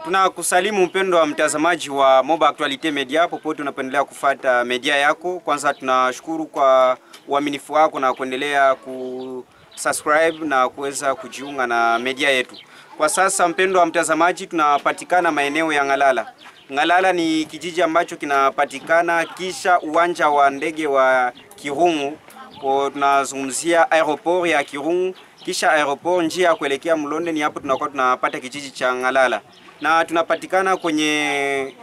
Tunakusalimu mpendo wa mtazamaji wa Moba Actualite Media popote unapendelea kufuata media yako. Kwanza tunashukuru kwa uaminifu wako na kuendelea kusubscribe na kuweza kujiunga na media yetu. Kwa sasa mpendo wa mtazamaji, tunapatikana maeneo ya Ngalala. Ngalala ni kijiji ambacho kinapatikana kisha uwanja wa ndege wa Kirungu. Tunazungumzia aeroport ya Kirungu, kisha aeroport njia ya kuelekea Mlonde, ni hapo tunakuwa tunapata kijiji cha Ngalala. Na tunapatikana kwenye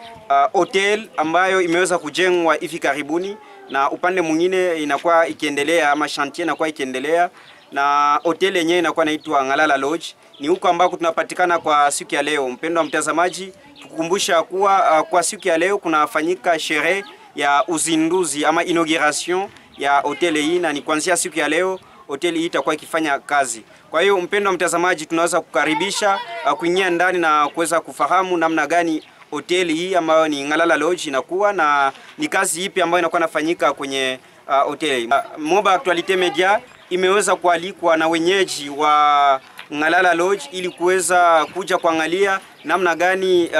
hotel ambayo imeweza kujengwa hivi karibuni, na upande mwingine inakuwa ikiendelea ama chantier inakuwa ikiendelea, na hotel yenyewe inakuwa inaitwa Ngalala Lodge. Ni huko ambako tunapatikana kwa siku ya leo. Mpendo wa mtazamaji, tukukumbusha kuwa kwa siku ya leo kunafanyika sherehe ya uzinduzi ama inauguration ya hotel hii, na ni kuanzia siku ya leo hoteli hii itakuwa ikifanya kazi. Kwa hiyo mpendo wa mtazamaji, tunaweza kukaribisha kuingia ndani na kuweza kufahamu namna gani hoteli hii ambayo ni Ngalala Lodge inakuwa na ni kazi ipi ambayo inakuwa inafanyika kwenye hoteli. Moba Actualite Media imeweza kualikwa na wenyeji wa Ngalala Lodge ili kuweza kuja kuangalia namna gani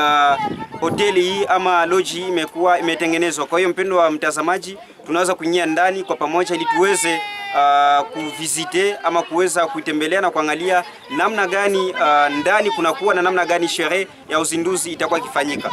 hoteli hii ama lodge hii imetengenezwa. Kwa hiyo mpendo wa mtazamaji, tunaweza kuingia ndani kwa pamoja ili tuweze kuvisite ama kuweza kuitembelea na kuangalia namna gani ndani kunakuwa na namna gani sherehe ya uzinduzi itakuwa ikifanyika.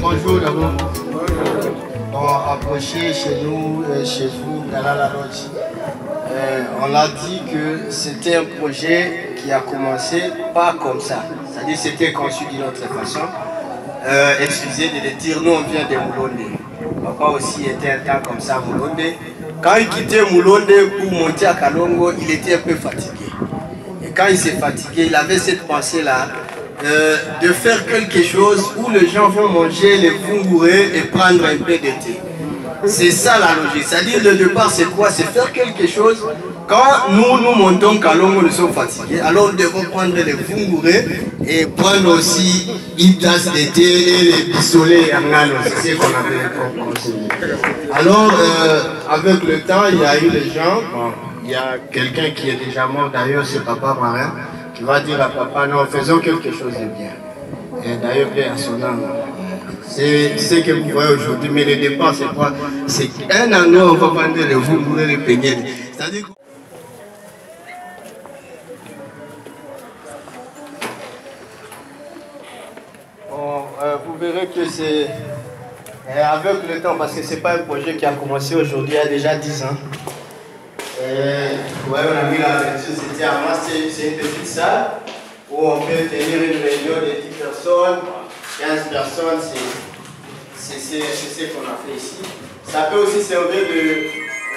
Bonjour d'abord. Approchez chez nous, chez vous, Ngalala Lodge. On a dit que c'était un projet qui a commencé pas comme ça. C'est-à-dire que c'était conçu d'une autre façon. Excusez de le dire, nous on vient de Mlonde. Papa aussi était un temps comme ça à Mlonde. Quand il quittait Mlonde pour monter à Kalongo, il était un peu fatigué. Et quand il s'est fatigué, il avait cette pensée-là. De faire quelque chose où les gens vont manger les vungourés et prendre un peu de thé. C'est ça la logique. C'est-à-dire le départ c'est quoi? C'est faire quelque chose. Quand nous montons Kalongo, nous sommes fatigués, alors nous devons prendre les vungourés et prendre aussi une tasse de thé et les pistolets à ngano. C'est ce qu'on avait conseillé. Alors avec le temps, il y a eu les gens. Bon, il y a quelqu'un qui est déjà mort d'ailleurs, c'est Papa Marin. Tu vas dire à papa, non, faisons quelque chose de bien. Et d'ailleurs, bien à son âme. C'est ce que vous voyez aujourd'hui, mais le départ, c'est quoi? C'est un endroit où on va vendre les vungourés, les peignets. C'est-à-dire bon, vous verrez que c'est avec le temps, parce que ce n'est pas un projet qui a commencé aujourd'hui, il y a déjà 10 ans. Ouais, on a mis la version, c'était avant, c'est une petite salle où on peut tenir une réunion de 10 personnes, 15 personnes, c'est ce qu'on a fait ici. Ça peut aussi servir de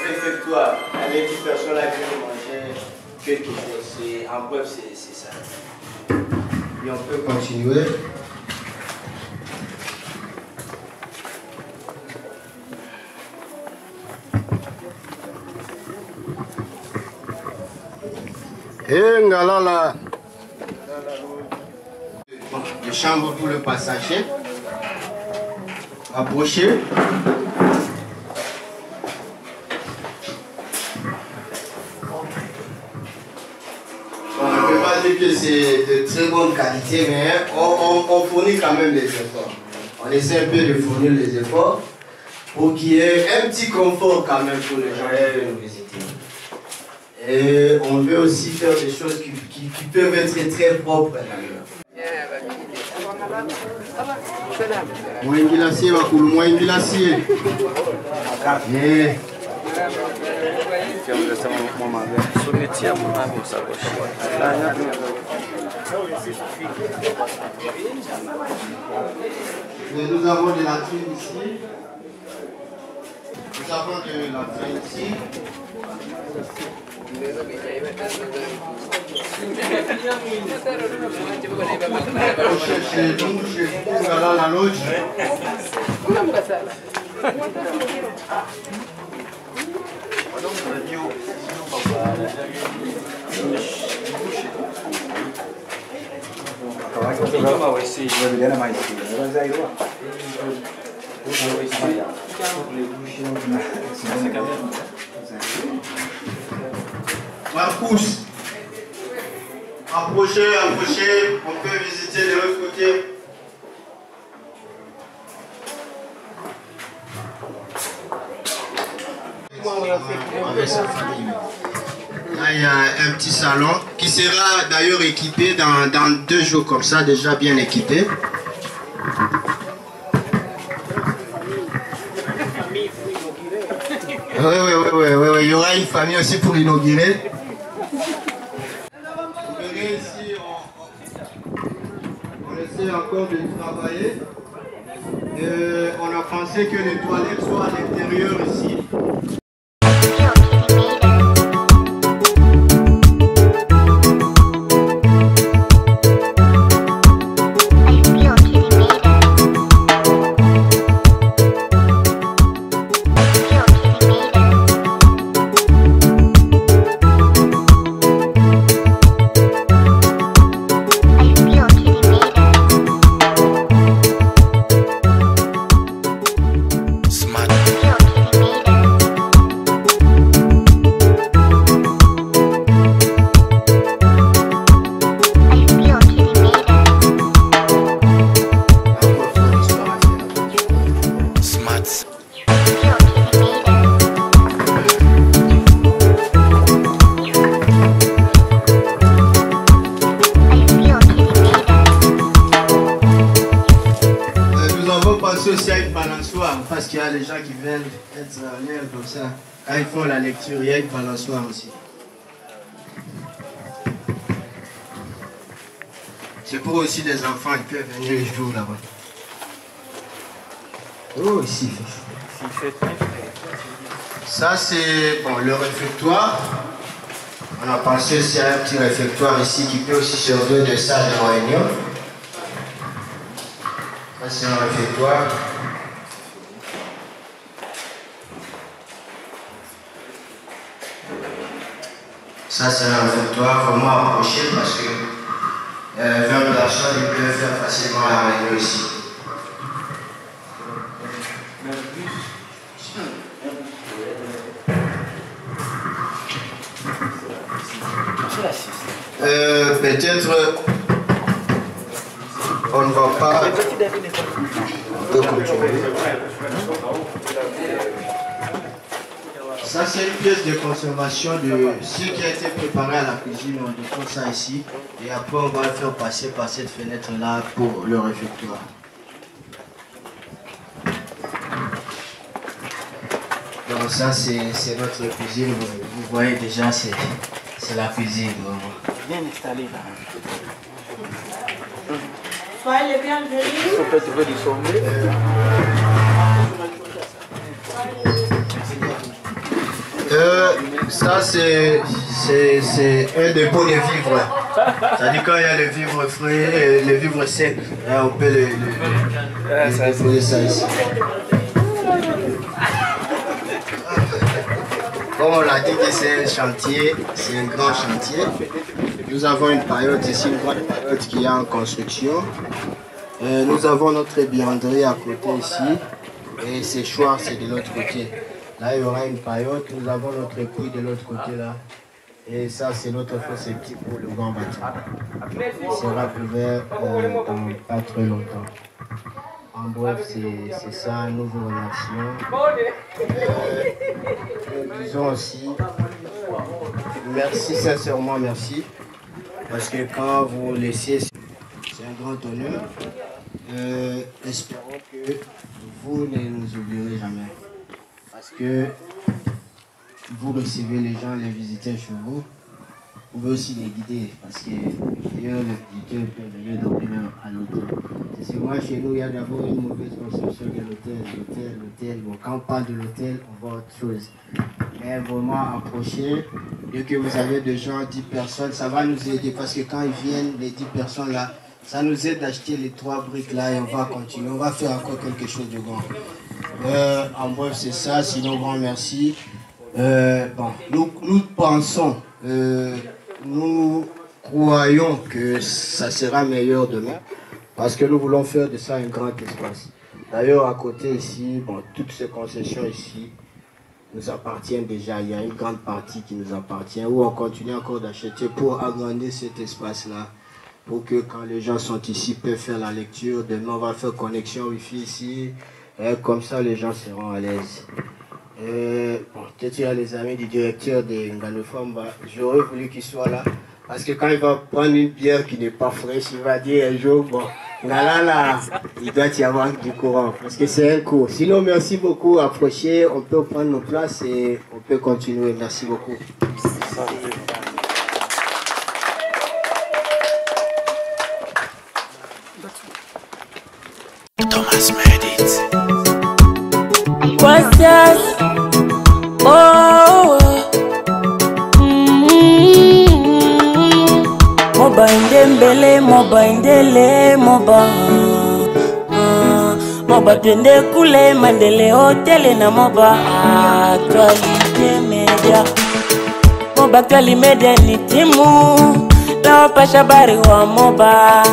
réfectoire. Les 10 personnes là qui vont manger quelque chose. En bref, c'est ça. Et on peut continuer. Et Ngalala, les chambres pour le passager. Approchez. On ne peut pas dire que c'est de très bonne qualité, mais on fournit quand même des efforts. On essaie un peu de fournir les efforts pour qu'il y ait un petit confort quand même pour les gens qui viennent nous visiter. Et on veut aussi faire des choses qui peuvent être très propres d'ailleurs. Mwengilasie wakulu, mwengilasie. Nous avons de la trine ici. Nous avons de la trine ici. Chez nous, voilà la loge. Marcus, approchez, on peut visiter de l'autre côté. Là, il y a un petit salon qui sera d'ailleurs équipé dans 2 jours comme ça, déjà bien équipé. Oui, il y aura une famille aussi pour inaugurer. Vous verrez ici, on essaie encore de travailler. On a pensé que les toilettes soient à l'intérieur ici. Aussi avec balançoire parce qu'il y a des gens qui viennent être en l'air comme ça. Quand ils font la lecture, il y a une balançoire aussi. C'est pour aussi des enfants, ils peuvent venir les jours là-bas. Oh, ici il fait chaud. Ça c'est bon, le réfectoire. On a pensé aussi à un petit réfectoire ici qui peut aussi servir de salle de réunion. Ça c'est un réfectoire. Ça c'est un réfectoire vraiment approché parce que 20 personnes ils peuvent faire facilement la réunion ici. Peut-être on ne va pas continuer. Ça c'est une pièce de conservation de ce qui a été préparé à la cuisine. On dépose ça ici et après on va le faire passer par cette fenêtre là pour le réfectoire. Donc ça c'est notre cuisine. Vous voyez déjà c'est la cuisine. Bien installée là. Soyez les bienvenus. On peut trouver du sommet. Ça c'est un dépôt de vivres. C'est-à-dire quand il y a les vivres frais, les vivres secs, on peut les déposer ça ici. Comme on l'a dit que c'est un chantier, c'est un grand chantier. Nous avons une paillote ici, une grande paillote qui est en construction. Nous avons notre buanderie à côté ici. Et ces choix, c'est de l'autre côté. Là, il y aura une paillote. Nous avons notre puits de l'autre côté là. Et ça, c'est notre fosse septique pour le grand bâtiment. Il sera couvert dans pas très longtemps. En bref, c'est ça. Nous vous remercions. Nous disons aussi merci, sincèrement merci. Parce que quand vous laissez, c'est un grand honneur. Espérons que vous ne nous oublierez jamais. Parce que vous recevez les gens, les visiteurs chez vous. Vous pouvez aussi les guider. Parce que d'ailleurs, le visiteur peut venir dormir à l'hôtel. C'est moi, chez nous, il y a d'abord une mauvaise conception de l'hôtel. Bon, quand on parle de l'hôtel, on voit autre chose. Mais vraiment, approchez. Dès que vous avez des gens, 10 personnes, ça va nous aider. Parce que quand ils viennent, les 10 personnes là, ça nous aide d'acheter les 3 briques là et on va continuer. On va faire encore quelque chose de grand. En bref, c'est ça. Sinon, grand merci. Bon, nous pensons, nous croyons que ça sera meilleur demain. Parce que nous voulons faire de ça un grand espace. D'ailleurs, à côté ici, bon, toutes ces concessions ici nous appartiennent déjà. Il y a une grande partie qui nous appartient où on continue encore d'acheter pour agrandir cet espace-là. Pour que quand les gens sont ici, peuvent faire la lecture. Demain, on va faire connexion Wi-Fi ici. Et comme ça, les gens seront à l'aise. Bon, peut-être il y a les amis du directeur de Nganofamba. J'aurais voulu qu'il soit là. Parce que quand il va prendre une bière qui n'est pas fraîche, il va dire un jour, bon, là, il doit y avoir du courant. Parce que c'est un cours. Sinon, merci beaucoup. Approchez, on peut prendre nos places et on peut continuer. Merci beaucoup. Thomas Medit. Gracias. Oh. Moba indembele, moba indele, moba. Moba twende kule mandele hoteli na moba Actualite Media. Moba Actualite Media ni timu la wapasha habari wa moba.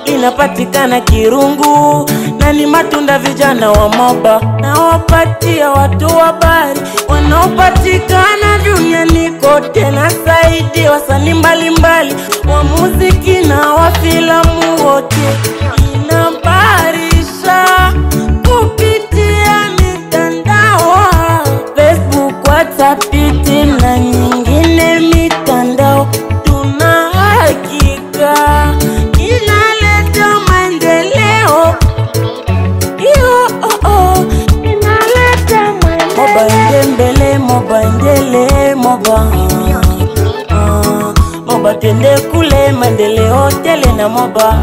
Inapatikana Kirungu na ni matunda vijana wa moba. Na wapatia watu habari wanaopatikana duniani kote. Na saidi wasanii mbalimbali wa muziki na wa filamu wote. Inabarisha kupitia mitandao Facebook, WhatsApp, TikTok na nyingine mitandao. Tuna hakika inaleta maendeleo. Inaleta maendeleo. Moba indembele, moba indele, moba. Moba twende kule maendeleo tele na moba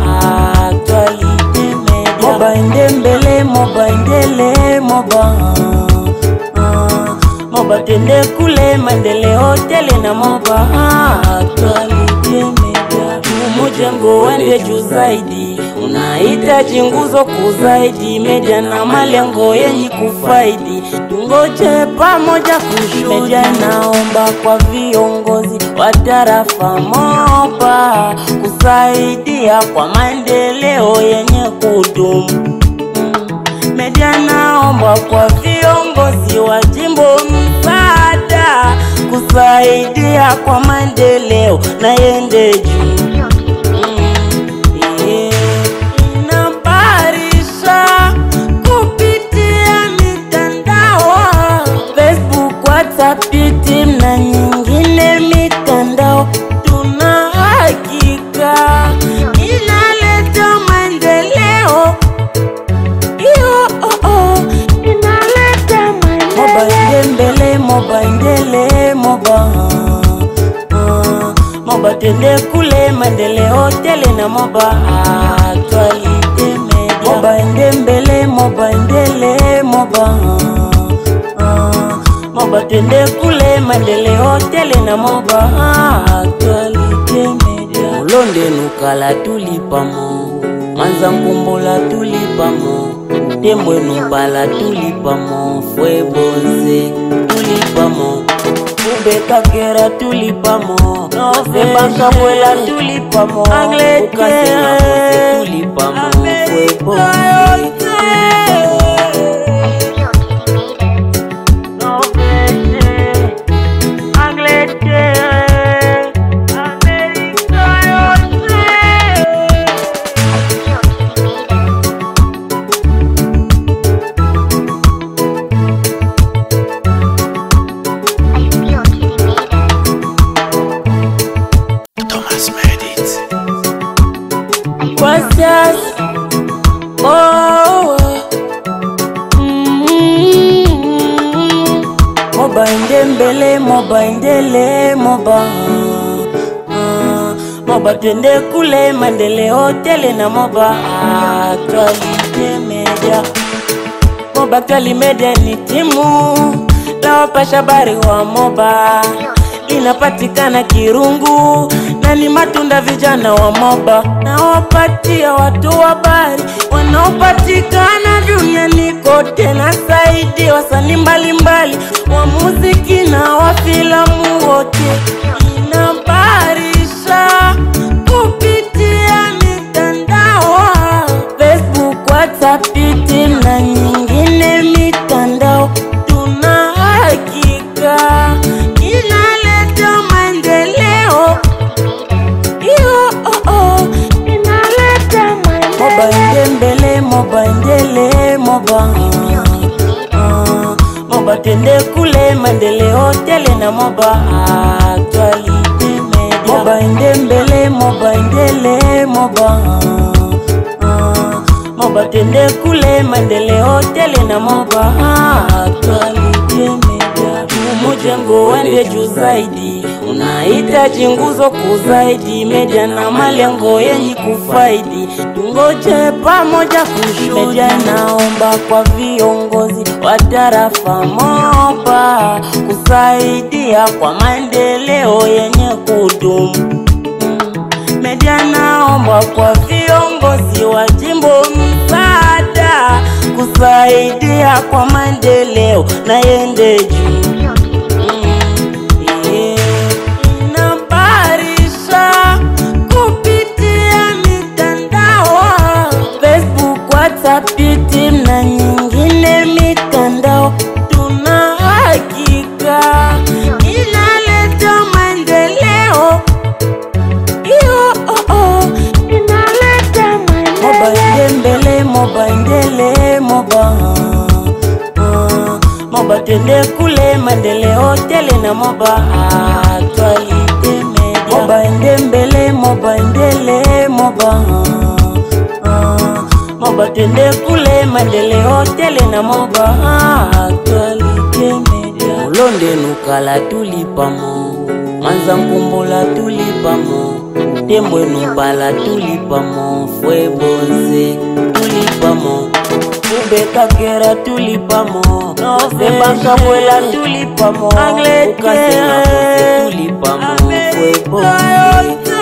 Actualite Media. Moba indembele, moba indele, moba. Moba twende kule maendeleo tele na moba Actualite Media. Mjengo wende juu zaidi, unahitaji nguzo kuzaidi. Media na malengo yenye kufaidi, tungoje pamoja kushuhudia. Naomba kwa viongozi wa tarafa moba kusaidia kwa maendeleo yenye kudumu. Media naomba kwa viongozi wa jimbo msaada kusaidia kwa maendeleo na yende juu. Inabarisha kupitia mitandao Facebook, WhatsApp, TikTok na nyingine mitandao. Tuna hakika inaleta maendeleo. Inaleta maendeleo. Moba indembele, moba indele, moba. Moba twende kule maendeleo tele na moba Actualite Media. Moba indembele, moba indele, moba. Moba twende kule maendeleo tele na moba Actualite Media. Mulonde nukala tulipamo, Manza Mkumbola tulipamo, Tembwe nupala tulipamo, Fwebonze tulipamo, Kakera tulipamo, Sebaka Bwela tulipamo, Ukasema Kose tulipamo, Fwebonze. Gracias. mbele moba endele moba moba twende kule maendeleo tele na moba Actualite Media. Moba Actualite Media ni timu la wapasha habari wa moba, inapatikana Kirungu na ni matunda vijana wa moba, na wapatia watu habari wanaopatikana duniani kote, na saidi wasanii mbalimbali wa muziki na wa filamu wote. Inabarisha kupitia mitandao Facebook, WhatsApp, Twitter na nyingine mitandao. Tuna hakika inaleta maendeleo, inaleta maendeleo. Moba endele moba endele moba moba tende kule maendeleo tele na moba Actualite Media. Moba endele moba endele moba moba tende kule maendeleo tele na moba Actualite Media. Mujengo wende juu zaidi, unahitaji nguzo kuzaidi, media na malengo yenye kufaidi. Tungoje pamoja kushuhudia. Media naomba kwa viongozi wa tarafa moba kusaidia kwa maendeleo yenye kudumu. Media naomba kwa viongozi wa jimbo msaada kusaidia kwa maendeleo na yende juu. Inabarisha kupitia mitandao Facebook, WhatsApp, Twitter na nyingine mitandao. Tuna hakika inaleta maendeleo, inaleta maendeleo. Moba endele moba endele moba moba tende kule maendeleo tele na moba Actualite Media. Moba endele moba endele moba moba tende kule maendeleo tele na moba Actualite Media. Mulonde nukala tulipamo, Manza Nkumbula tulipamo, Tembwe Nupala tulipamo, Fwe Bonze tulipamo, Kagera tulipamo, Sebaka Mwela tulipamo, Ukasema Kose tulipamo, Fwe Bonze.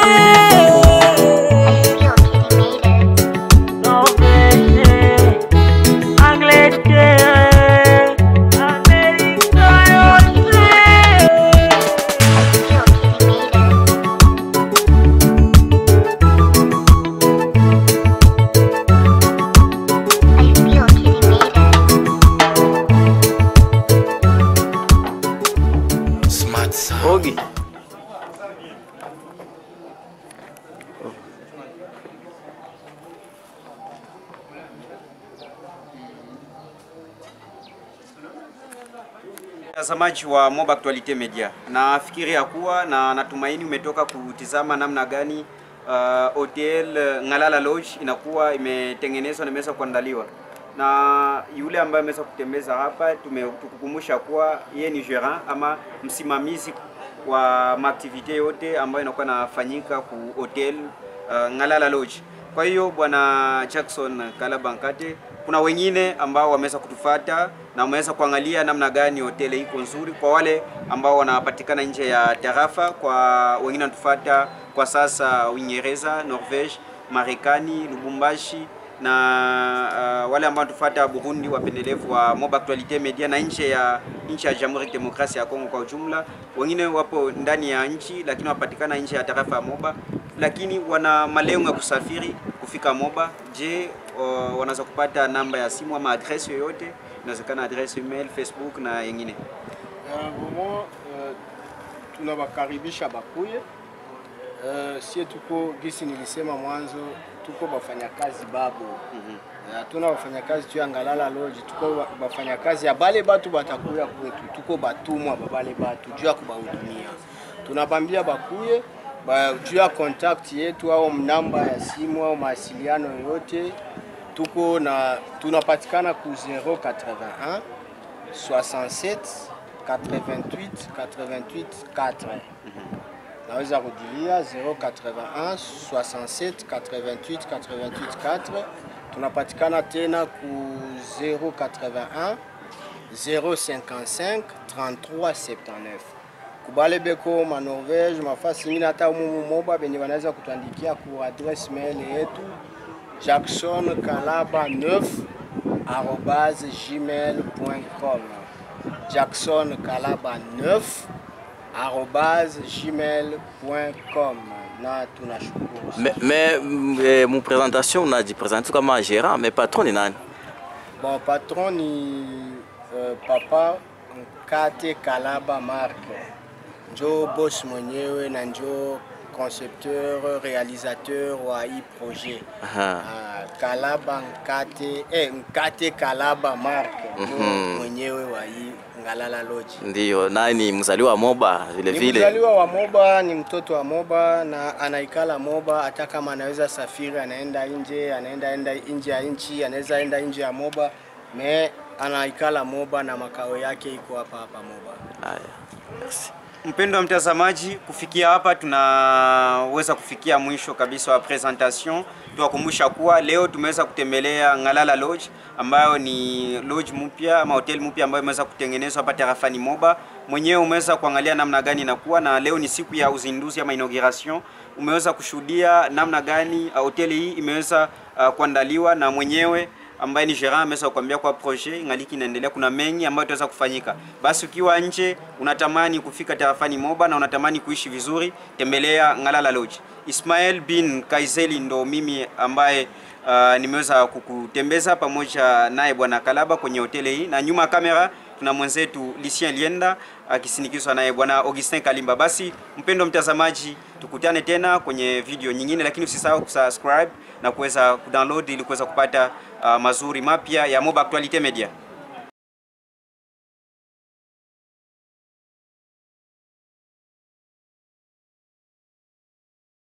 Ogi. Mtazamaji wa Moba Actualite Media, nafikiria kuwa na natumaini umetoka kutizama namna gani hotel Ngalala Lodge inakuwa imetengenezwa na imeweza kuandaliwa. Na yule ambaye ameweza kutembeza hapa tukukumbusha kuwa yeye ni gérant ama msimamizi wa maaktivite yote ambayo inakuwa nafanyika ku hotel Ngalala Lodge. Kwa hiyo bwana Jackson Kalabankate, kuna wengine ambao wameweza kutufuata na wameweza kuangalia namna gani hoteli iko nzuri kwa wale ambao wanapatikana nje ya tarafa, kwa wengine wanatufuata kwa sasa Uingereza, Norvege, Marekani, Lubumbashi, na wale ambao tufuata Burundi, wapendelevu wa Moba Actualite Media na nje ya Jamhuri ya Demokrasia ya Kongo kwa ujumla. Wengine wapo ndani ya nchi lakini wapatikana nje ya tarafa ya Moba, lakini wana malengo ya kusafiri kufika Moba. Je, wanaweza kupata namba ya simu ama adresse yoyote? Inawezekana adresse email, Facebook na yengine. Tunawakaribisha bakuye. Sie tuko gisi nilisema mwanzo, tuko bafanyakazi babo. Tuna wafanyakazi tu ya Ngalala Lodge, tuko bafanyakazi ya bale batu batakuya kwetu, tuko batumwa babale batu juu ya kubahudumia. Tunabambia bakuye juu ya contact yetu au namba ya simu au mawasiliano yote. Tuko na tunapatikana ku 081 67 88 88 4. Naweza kudilia 081 67 88 88 4. Tunapatikana tena ku 081 055 33 79. Kubale beko ma Norvège mafasi mimi hata umu moba benye wanaweza kutuandikia ku adresse mail yetu jacksonkalaba9@gmail.com. jacksonkalaba9@gmail.com. Na tunashukuru. Mais mon présentation on a dit présenter comme gérant, mais patron ni nani? Bon, patron ni papa Nkate Kalaba Mark. Njo boss mwenyewe na njo concepteur, réalisateur wa hii projet. Kalaba Nkate Kalaba Mark. Mwenyewe wa hii Ngalala Lodge. Ndio, nani mzaliwa wa Moba vile vile? Ni mzaliwa wa Moba, ni mtoto wa Moba na anaikala Moba. Hata kama anaweza safiri, anaenda nje, anaenda nje ya nchi, anaweza enda nje ya Moba, anaikala Moba na makao yake iko hapa Moba. Haya. Merci. Mpendo wa mtazamaji, kufikia hapa tunaweza kufikia mwisho kabisa wa presentation. Tuwakumbusha kuwa leo tumeweza kutembelea Ngalala Lodge ambayo ni lodge mpya ama hotel mpya ambayo imeweza kutengenezwa hapa tarafani Moba. Mwenyewe umeweza kuangalia namna gani inakuwa, na leo ni siku ya uzinduzi ama inauguration. Umeweza kushuhudia namna gani hoteli hii imeweza kuandaliwa, na mwenyewe ambaye ni Gerard ameweza kuambia kwa projet ingaliki inaendelea, kuna mengi ambayo itaweza kufanyika. Basi ukiwa nje unatamani kufika tarafani Moba na unatamani kuishi vizuri, tembelea Ngalala Lodge. Ismael bin Kaizeli ndo mimi ambaye nimeweza kukutembeza pamoja naye bwana Kalaba kwenye hoteli hii, na nyuma kamera tuna mwenzetu Lucien Lienda akisindikizwa naye bwana Augustin Kalimba. Basi mpendo mtazamaji, tukutane tena kwenye video nyingine, lakini usisahau kusubscribe na kuweza kudownload ili kuweza kupata mazuri mapya ya Moba Actualite Media.